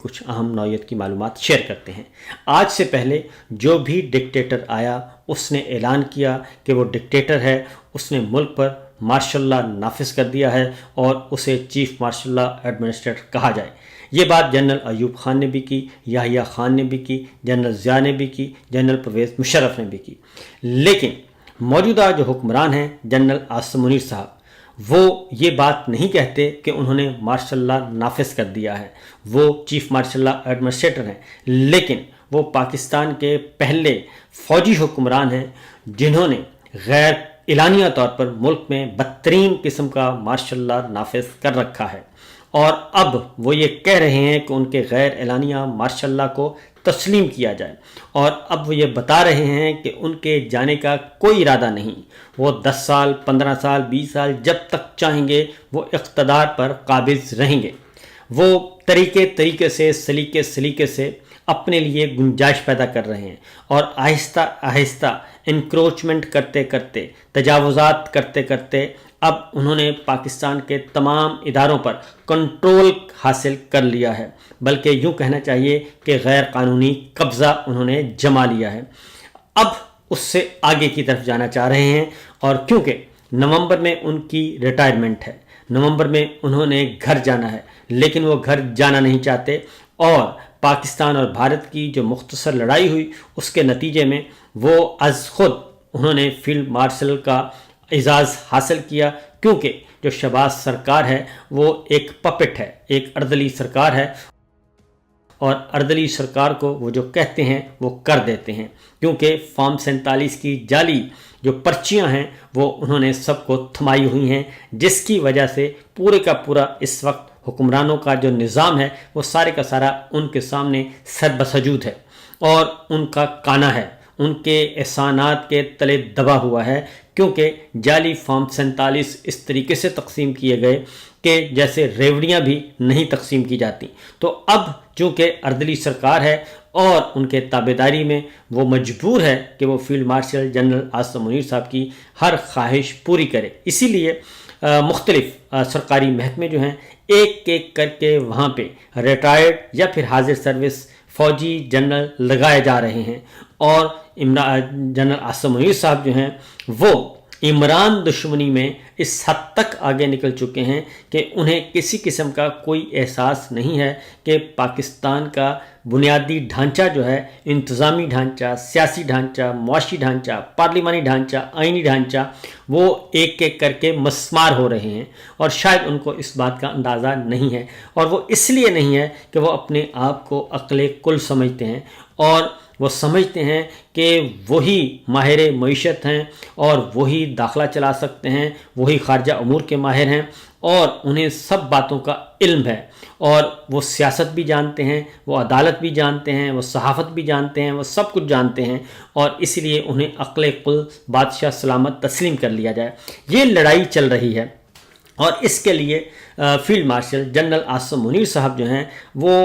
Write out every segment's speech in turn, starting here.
کچھ اہم نوعیت کی معلومات شیئر کرتے ہیں۔ آج سے پہلے جو بھی ڈکٹیٹر آیا اس نے اعلان کیا کہ وہ ڈکٹیٹر ہے، اس نے ملک پر مارشل لا نافذ کر دیا ہے اور اسے چیف مارشل لا ایڈمنسٹریٹر کہا جائے۔ یہ بات جنرل ایوب خان نے بھی کی، یحییٰ خان نے بھی کی، جنرل ضیاء نے بھی کی، جنرل پرویز مشرف نے بھی کی۔ لیکن موجودہ جو حکمران ہیں جنرل عاصم منیر صاحب، وہ یہ بات نہیں کہتے کہ انہوں نے مارشل لا نافذ کر دیا ہے، وہ چیف مارشل لا ایڈمنسٹریٹر ہیں، لیکن وہ پاکستان کے پہلے فوجی حکمران ہیں جنہوں نے غیر اعلانیہ طور پر ملک میں بدترین قسم کا مارشل لا نافذ کر رکھا ہے، اور اب وہ یہ کہہ رہے ہیں کہ ان کے غیر اعلانیہ مارشل لا کو تسلیم کیا جائے، اور اب وہ یہ بتا رہے ہیں کہ ان کے جانے کا کوئی ارادہ نہیں، وہ 10 سال 15 سال 20 سال جب تک چاہیں گے وہ اقتدار پر قابض رہیں گے۔ وہ طریقے سے سلیقے سے اپنے لیے گنجائش پیدا کر رہے ہیں، اور آہستہ آہستہ انکروچمنٹ کرتے کرتے، تجاوزات کرتے کرتے اب انہوں نے پاکستان کے تمام اداروں پر کنٹرول حاصل کر لیا ہے، بلکہ یوں کہنا چاہیے کہ غیر قانونی قبضہ انہوں نے جما لیا ہے۔ اب اس سے آگے کی طرف جانا چاہ رہے ہیں، اور کیونکہ نومبر میں ان کی ریٹائرمنٹ ہے، نومبر میں انہوں نے گھر جانا ہے، لیکن وہ گھر جانا نہیں چاہتے، اور پاکستان اور بھارت کی جو مختصر لڑائی ہوئی اس کے نتیجے میں وہ از خود انہوں نے فیلڈ مارشل کا اعزاز حاصل کیا، کیونکہ جو شہباز سرکار ہے وہ ایک پپٹ ہے، ایک اردلی سرکار ہے، اور اردلی سرکار کو وہ جو کہتے ہیں وہ کر دیتے ہیں، کیونکہ فارم 47 کی جعلی جو پرچیاں ہیں وہ انہوں نے سب کو تھمائی ہوئی ہیں، جس کی وجہ سے پورے کا پورا اس وقت حکمرانوں کا جو نظام ہے وہ سارے کا سارا ان کے سامنے سر بسجود ہے، اور ان کا کانا ہے، ان کے احسانات کے تلے دبا ہوا ہے، کیونکہ جعلی فارم 47 اس طریقے سے تقسیم کیے گئے کہ جیسے ریوڑیاں بھی نہیں تقسیم کی جاتی۔ تو اب چونکہ اردلی سرکار ہے اور ان کے تابعداری میں وہ مجبور ہے کہ وہ field marshal general Asim Munir صاحب کی ہر خواہش پوری کرے، اسی لیے مختلف سرکاری محکمے جو ہیں ایک ایک کر کے وہاں پہ ریٹائرڈ یا پھر حاضر سروس فوجی جنرل لگائے جا رہے ہیں، اور جنرل عاصم منیر صاحب جو ہیں وہ عمران دشمنی میں اس حد تک آگے نکل چکے ہیں کہ انہیں کسی قسم کا کوئی احساس نہیں ہے کہ پاکستان کا بنیادی ڈھانچہ جو ہے، انتظامی ڈھانچہ، سیاسی ڈھانچہ، معاشی ڈھانچہ، پارلیمانی ڈھانچہ، آئینی ڈھانچہ، وہ ایک ایک کر کے مسمار ہو رہے ہیں، اور شاید ان کو اس بات کا اندازہ نہیں ہے، اور وہ اس لیے نہیں ہے کہ وہ اپنے آپ کو عقل کل سمجھتے ہیں، اور وہ سمجھتے ہیں کہ وہی ماہر معیشت ہیں اور وہی داخلہ چلا سکتے ہیں، وہی خارجہ امور کے ماہر ہیں، اور انہیں سب باتوں کا علم ہے، اور وہ سیاست بھی جانتے ہیں، وہ عدالت بھی جانتے ہیں، وہ صحافت بھی جانتے ہیں، وہ سب کچھ جانتے ہیں، اور اس لیے انہیں عقل کل بادشاہ سلامت تسلیم کر لیا جائے۔ یہ لڑائی چل رہی ہے، اور اس کے لیے field marshal general Asim Munir صاحب جو ہیں وہ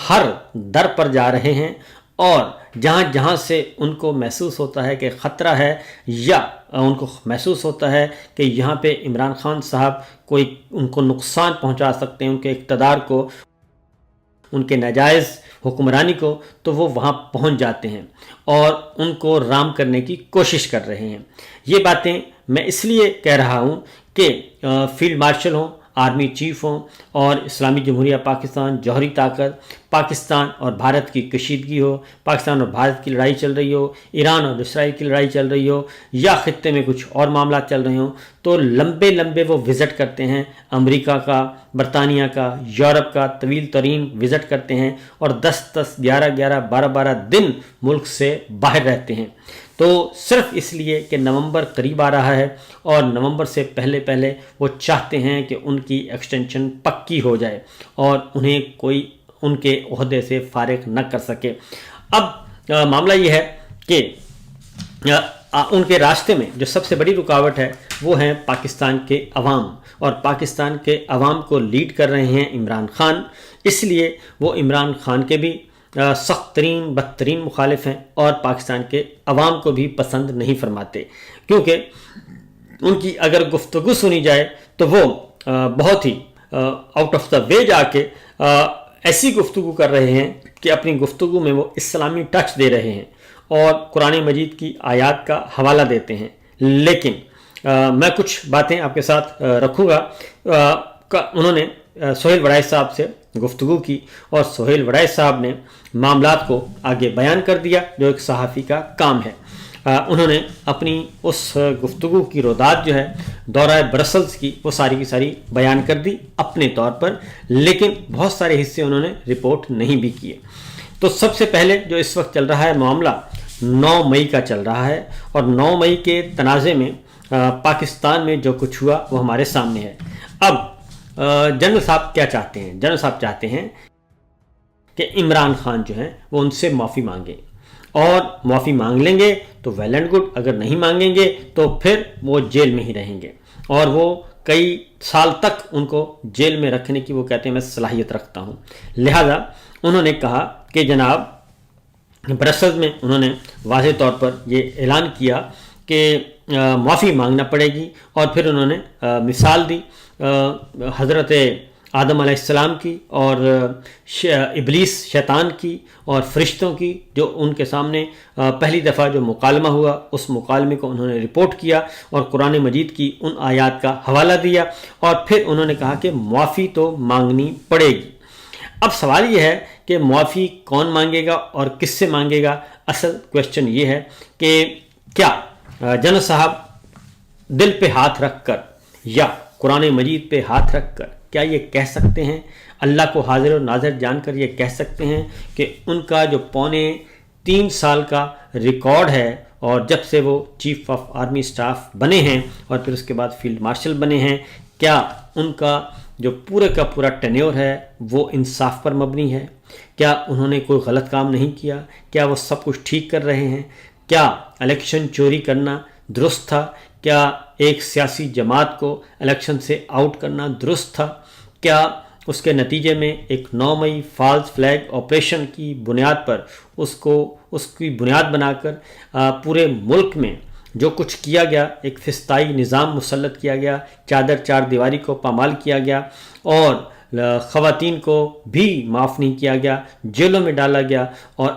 ہر در پر جا رہے ہیں، اور جہاں جہاں سے ان کو محسوس ہوتا ہے کہ خطرہ ہے، یا ان کو محسوس ہوتا ہے کہ یہاں پہ عمران خان صاحب کوئی ان کو نقصان پہنچا سکتے ہیں، ان کے اقتدار کو، ان کے ناجائز حکمرانی کو، تو وہ وہاں پہنچ جاتے ہیں اور ان کو رام کرنے کی کوشش کر رہے ہیں۔ یہ باتیں میں اس لیے کہہ رہا ہوں کہ فیلڈ مارشل ہوں، آرمی چیف ہوں، اور اسلامی جمہوریہ پاکستان جوہری طاقت، پاکستان اور بھارت کی کشیدگی ہو، پاکستان اور بھارت کی لڑائی چل رہی ہو، ایران اور اسرائیل کی لڑائی چل رہی ہو، یا خطے میں کچھ اور معاملات چل رہے ہوں، تو لمبے لمبے وہ وزٹ کرتے ہیں، امریکہ کا، برطانیہ کا، یورپ کا طویل ترین وزٹ کرتے ہیں، اور 10 11 11 12 دن ملک سے باہر رہتے ہیں، تو صرف اس لیے کہ نومبر قریب آ رہا ہے، اور نومبر سے پہلے پہلے وہ چاہتے ہیں کہ ان کی ایکسٹینشن پکی ہو جائے اور انہیں کوئی ان کے عہدے سے فارغ نہ کر سکے۔ اب معاملہ یہ ہے کہ ان کے راستے میں جو سب سے بڑی رکاوٹ ہے وہ ہیں پاکستان کے عوام، اور پاکستان کے عوام کو لیڈ کر رہے ہیں عمران خان، اس لیے وہ عمران خان کے بھی سخت ترین بدترین مخالف ہیں، اور پاکستان کے عوام کو بھی پسند نہیں فرماتے، کیونکہ ان کی اگر گفتگو سنی جائے تو وہ بہت ہی آؤٹ آف دا وے جا کے ایسی گفتگو کر رہے ہیں کہ اپنی گفتگو میں وہ اسلامی ٹچ دے رہے ہیں اور قرآن مجید کی آیات کا حوالہ دیتے ہیں، لیکن میں کچھ باتیں آپ کے ساتھ رکھوں گا۔ انہوں نے سہیل وڑائی صاحب سے گفتگو کی اور سہیل وڑائی صاحب نے معاملات کو آگے بیان کر دیا جو ایک صحافی کا کام ہے۔ انہوں نے اپنی اس گفتگو کی رودات جو ہے دورہ برسلز کی وہ ساری کی ساری بیان کر دی اپنے طور پر، لیکن بہت سارے حصے انہوں نے رپورٹ نہیں بھی کیے۔ تو سب سے پہلے جو اس وقت چل رہا ہے معاملہ 9 مئی کا چل رہا ہے، اور 9 مئی کے تنازع میں پاکستان میں جو کچھ ہوا وہ ہمارے سامنے ہے۔ اب جنرل صاحب کیا چاہتے ہیں؟ جنرل صاحب چاہتے ہیں کہ عمران خان جو ہیں وہ ان سے معافی مانگیں، اور معافی مانگ لیں گے تو ویل اینڈ گڈ، اگر نہیں مانگیں گے تو پھر وہ جیل میں ہی رہیں گے، اور وہ کئی سال تک ان کو جیل میں رکھنے کی وہ کہتے ہیں میں صلاحیت رکھتا ہوں۔ لہذا انہوں نے کہا کہ جناب برسلز میں انہوں نے واضح طور پر یہ اعلان کیا کہ معافی مانگنا پڑے گی، اور پھر انہوں نے مثال دی حضرت آدم علیہ السلام کی اور ابلیس شیطان کی اور فرشتوں کی، جو ان کے سامنے پہلی دفعہ جو مکالمہ ہوا اس مکالمے کو انہوں نے رپورٹ کیا اور قرآن مجید کی ان آیات کا حوالہ دیا، اور پھر انہوں نے کہا کہ معافی تو مانگنی پڑے گی۔ اب سوال یہ ہے کہ معافی کون مانگے گا اور کس سے مانگے گا؟ اصل کوشچن یہ ہے کہ کیا جنرل صاحب دل پہ ہاتھ رکھ کر یا قرآن مجید پہ ہاتھ رکھ کر کیا یہ کہہ سکتے ہیں، اللہ کو حاضر و ناظر جان کر یہ کہہ سکتے ہیں کہ ان کا جو 3.25 سال کا ریکارڈ ہے، اور جب سے وہ چیف آف آرمی سٹاف بنے ہیں اور پھر اس کے بعد فیلڈ مارشل بنے ہیں، کیا ان کا جو پورے کا پورا ٹینیور ہے وہ انصاف پر مبنی ہے؟ کیا انہوں نے کوئی غلط کام نہیں کیا؟ کیا وہ سب کچھ ٹھیک کر رہے ہیں؟ کیا الیکشن چوری کرنا درست تھا؟ کیا ایک سیاسی جماعت کو الیکشن سے آؤٹ کرنا درست تھا؟ کیا اس کے نتیجے میں ایک 9 مئی فالس فلیگ آپریشن کی بنیاد پر اس کی بنیاد بنا کر پورے ملک میں جو کچھ کیا گیا، ایک فسطائی نظام مسلط کیا گیا، چار دیواری کو پامال کیا گیا، اور خواتین کو بھی معاف نہیں کیا گیا، جیلوں میں ڈالا گیا، اور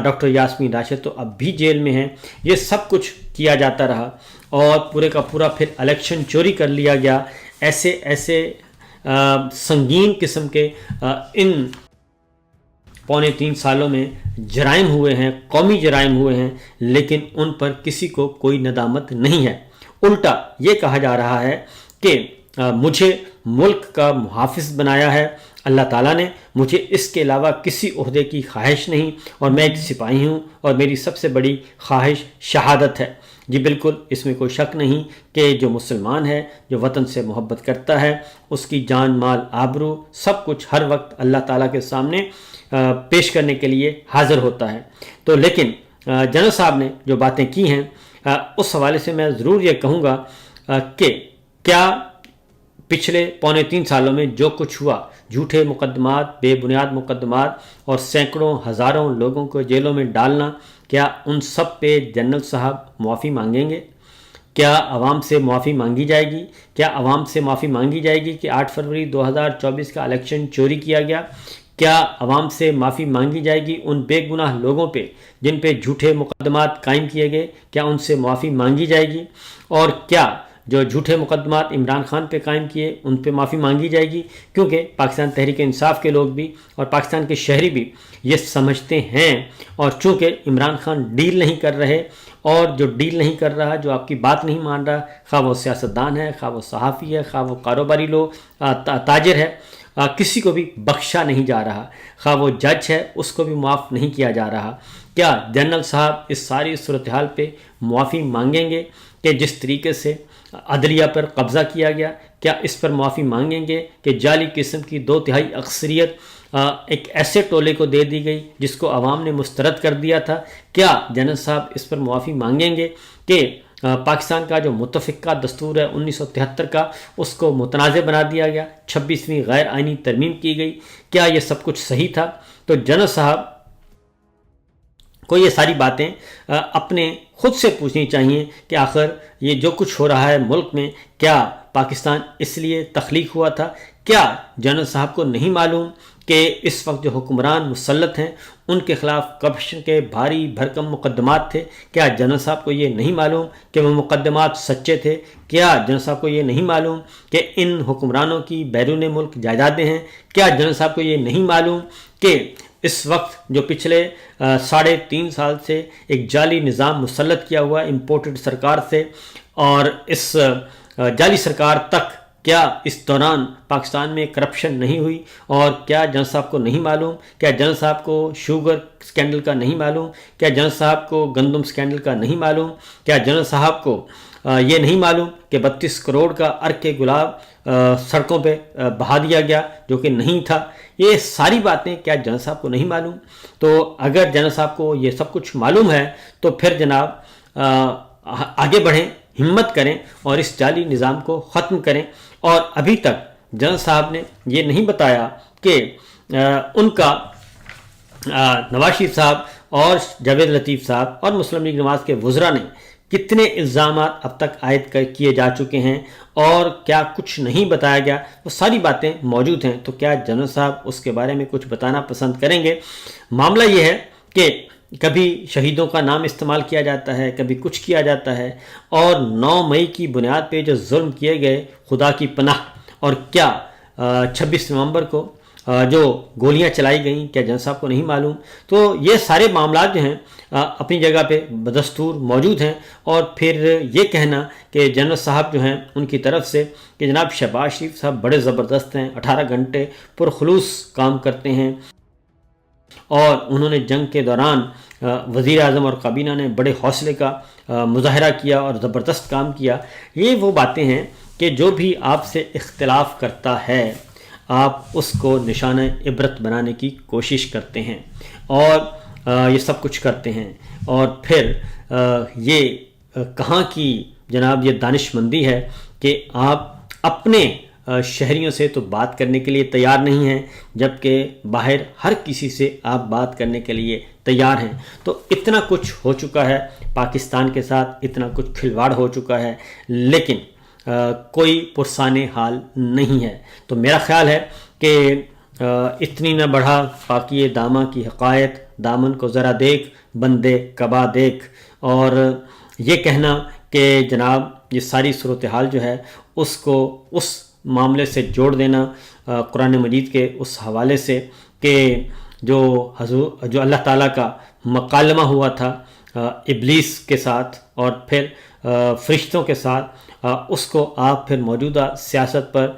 ڈاکٹر یاسمین راشد تو اب بھی جیل میں ہیں، یہ سب کچھ کیا جاتا رہا، اور پورے کا پورا پھر الیکشن چوری کر لیا گیا۔ ایسے سنگین قسم کے ان 3.25 سالوں میں جرائم ہوئے ہیں، قومی جرائم ہوئے ہیں، لیکن ان پر کسی کو کوئی ندامت نہیں ہے۔ الٹا یہ کہا جا رہا ہے کہ مجھے ملک کا محافظ بنایا ہے اللہ تعالیٰ نے، مجھے اس کے علاوہ کسی عہدے کی خواہش نہیں، اور میں ایک سپاہی ہوں اور میری سب سے بڑی خواہش شہادت ہے۔ جی بالکل، اس میں کوئی شک نہیں کہ جو مسلمان ہے، جو وطن سے محبت کرتا ہے، اس کی جان مال آبرو سب کچھ ہر وقت اللہ تعالیٰ کے سامنے پیش کرنے کے لیے حاضر ہوتا ہے۔ تو لیکن جنرل صاحب نے جو باتیں کی ہیں اس حوالے سے میں ضرور یہ کہوں گا کہ کیا پچھلے 3.25 سالوں میں جو کچھ ہوا، جھوٹے مقدمات، بے بنیاد مقدمات اور سینکڑوں ہزاروں لوگوں کو جیلوں میں ڈالنا، کیا ان سب پہ جنرل صاحب معافی مانگیں گے؟ کیا عوام سے معافی مانگی جائے گی؟ کیا عوام سے معافی مانگی جائے گی کہ 8 فروری 2024 کا الیکشن چوری کیا گیا؟ کیا عوام سے معافی مانگی جائے گی ان بے گناہ لوگوں پہ جن پہ جھوٹے مقدمات قائم کیے گئے؟ کیا ان سے معافی مانگی جائے گی؟ اور کیا جو جھوٹے مقدمات عمران خان پہ قائم کیے ان پہ معافی مانگی جائے گی؟ کیونکہ پاکستان تحریک انصاف کے لوگ بھی اور پاکستان کے شہری بھی یہ سمجھتے ہیں، اور چونکہ عمران خان ڈیل نہیں کر رہے، اور جو ڈیل نہیں کر رہا، جو آپ کی بات نہیں مان رہا، خواہ وہ سیاستدان ہے، خواہ وہ صحافی ہے، خواہ وہ کاروباری لوگ تاجر ہے، کسی کو بھی بخشا نہیں جا رہا، خواہ وہ جج ہے اس کو بھی معاف نہیں کیا جا رہا۔ کیا جنرل صاحب اس ساری صورتحال پہ معافی مانگیں گے کہ جس طریقے سے عدلیہ پر قبضہ کیا گیا؟ کیا اس پر معافی مانگیں گے کہ جعلی قسم کی 2/3 اکثریت ایک ایسے ٹولے کو دے دی گئی جس کو عوام نے مسترد کر دیا تھا؟ کیا جنرل صاحب اس پر معافی مانگیں گے کہ پاکستان کا جو متفقہ دستور ہے 1973 کا، اس کو متنازع بنا دیا گیا، 26ویں غیر آئینی ترمیم کی گئی؟ کیا یہ سب کچھ صحیح تھا؟ تو جنرل صاحب کو یہ ساری باتیں اپنے خود سے پوچھنی چاہیے کہ آخر یہ جو کچھ ہو رہا ہے ملک میں، کیا پاکستان اس لیے تخلیق ہوا تھا؟ کیا جنرل صاحب کو نہیں معلوم کہ اس وقت جو حکمران مسلط ہیں ان کے خلاف کرپشن کے بھاری بھرکم مقدمات تھے. کیا جنرل صاحب کو یہ نہیں معلوم کہ وہ مقدمات سچے تھے؟ کیا جنرل صاحب کو یہ نہیں معلوم کہ ان حکمرانوں کی بیرون ملک جائیدادیں ہیں؟ کیا جنرل صاحب کو یہ نہیں معلوم کہ اس وقت جو پچھلے 3.5 سال سے ایک جعلی نظام مسلط کیا ہوا امپورٹڈ سرکار سے، اور اس جعلی سرکار تک کیا اس دوران پاکستان میں کرپشن نہیں ہوئی؟ اور کیا جنرل صاحب کو نہیں معلوم؟ کیا جنرل صاحب کو شوگر سکینڈل کا نہیں معلوم؟ کیا جنرل صاحب کو گندم سکینڈل کا نہیں معلوم؟ کیا جنرل صاحب کو یہ نہیں معلوم کہ 32 کروڑ کا عرق گلاب سڑکوں پہ بہا دیا گیا جو کہ نہیں تھا؟ یہ ساری باتیں کیا جنرل صاحب کو نہیں معلوم؟ تو اگر جنرل صاحب کو یہ سب کچھ معلوم ہے تو پھر جناب آگے بڑھیں، ہمت کریں اور اس جعلی نظام کو ختم کریں. اور ابھی تک جنرل صاحب نے یہ نہیں بتایا کہ ان کا نواز شریف صاحب اور جاوید لطیف صاحب اور مسلم لیگ نواز کے وزراء نے کتنے الزامات اب تک عائد کیے جا چکے ہیں اور کیا کچھ نہیں بتایا گیا. وہ ساری باتیں موجود ہیں. تو کیا جنرل صاحب اس کے بارے میں کچھ بتانا پسند کریں گے؟ معاملہ یہ ہے کہ کبھی شہیدوں کا نام استعمال کیا جاتا ہے، کبھی کچھ کیا جاتا ہے، اور 9 مئی کی بنیاد پہ جو ظلم کیے گئے خدا کی پناہ، اور کیا 26 نومبر کو جو گولیاں چلائی گئیں کیا جنرل صاحب کو نہیں معلوم؟ تو یہ سارے معاملات جو ہیں اپنی جگہ پہ بدستور موجود ہیں. اور پھر یہ کہنا کہ جنرل صاحب جو ہیں ان کی طرف سے کہ جناب شہباز شریف صاحب بڑے زبردست ہیں، 18 گھنٹے پرخلوص کام کرتے ہیں اور انہوں نے جنگ کے دوران وزیر اعظم اور کابینہ نے بڑے حوصلے کا مظاہرہ کیا اور زبردست کام کیا. یہ وہ باتیں ہیں کہ جو بھی آپ سے اختلاف کرتا ہے آپ اس کو نشانہ عبرت بنانے کی کوشش کرتے ہیں اور یہ سب کچھ کرتے ہیں. اور پھر یہ کہاں کی جناب یہ دانش مندی ہے کہ آپ اپنے شہریوں سے تو بات کرنے کے لیے تیار نہیں ہیں جبکہ باہر ہر کسی سے آپ بات کرنے کے لیے تیار ہیں. تو اتنا کچھ ہو چکا ہے پاکستان کے ساتھ، اتنا کچھ کھلواڑ ہو چکا ہے، لیکن کوئی پرسان حال نہیں ہے. تو میرا خیال ہے کہ اتنی نہ بڑھا پاکی داماں کی حقائق، دامن کو ذرا دیکھ بندے کبا دیکھ. اور یہ کہنا کہ جناب یہ ساری صورتحال جو ہے اس کو اس معاملے سے جوڑ دینا قرآن مجید کے اس حوالے سے کہ جو اللہ تعالیٰ کا مکالمہ ہوا تھا ابلیس کے ساتھ اور پھر فرشتوں کے ساتھ، اس کو آپ پھر موجودہ سیاست پر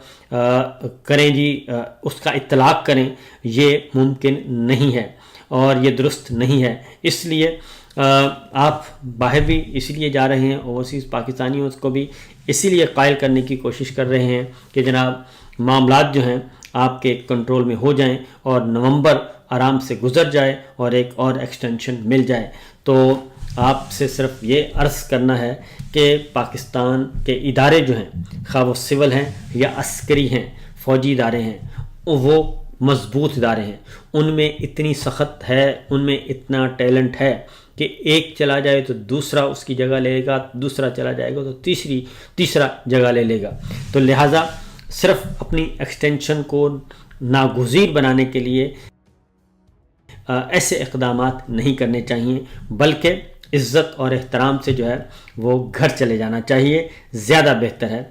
کریں جی، اس کا اطلاق کریں. یہ ممکن نہیں ہے اور یہ درست نہیں ہے. اس لیے آپ باہر بھی اسی لیے جا رہے ہیں، اوورسیز پاکستانیوں کو بھی اسی لیے قائل کرنے کی کوشش کر رہے ہیں کہ جناب معاملات جو ہیں آپ کے کنٹرول میں ہو جائیں اور نومبر آرام سے گزر جائے اور ایک اور ایکسٹینشن مل جائے. تو آپ سے صرف یہ عرض کرنا ہے کہ پاکستان کے ادارے جو ہیں خواہ وہ سول ہیں یا عسکری ہیں، فوجی ادارے ہیں، وہ مضبوط ادارے ہیں. ان میں اتنی سخت ہے، ان میں اتنا ٹیلنٹ ہے کہ ایک چلا جائے تو دوسرا اس کی جگہ لے گا، دوسرا چلا جائے گا تو تیسرا جگہ لے لے گا. تو لہٰذا صرف اپنی ایکسٹینشن کو ناگزیر بنانے کے لیے ایسے اقدامات نہیں کرنے چاہیے، بلکہ عزت اور احترام سے جو ہے وہ گھر چلے جانا چاہیے، زیادہ بہتر ہے.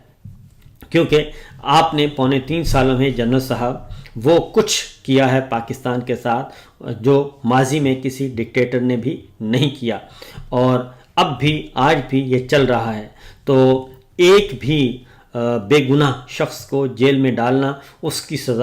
کیونکہ آپ نے 3.25 سالوں میں جنرل صاحب وہ کچھ کیا ہے پاکستان کے ساتھ جو ماضی میں کسی ڈکٹیٹر نے بھی نہیں کیا، اور اب بھی آج بھی یہ چل رہا ہے. تو ایک بھی بے گناہ شخص کو جیل میں ڈالنا، اس کی سزا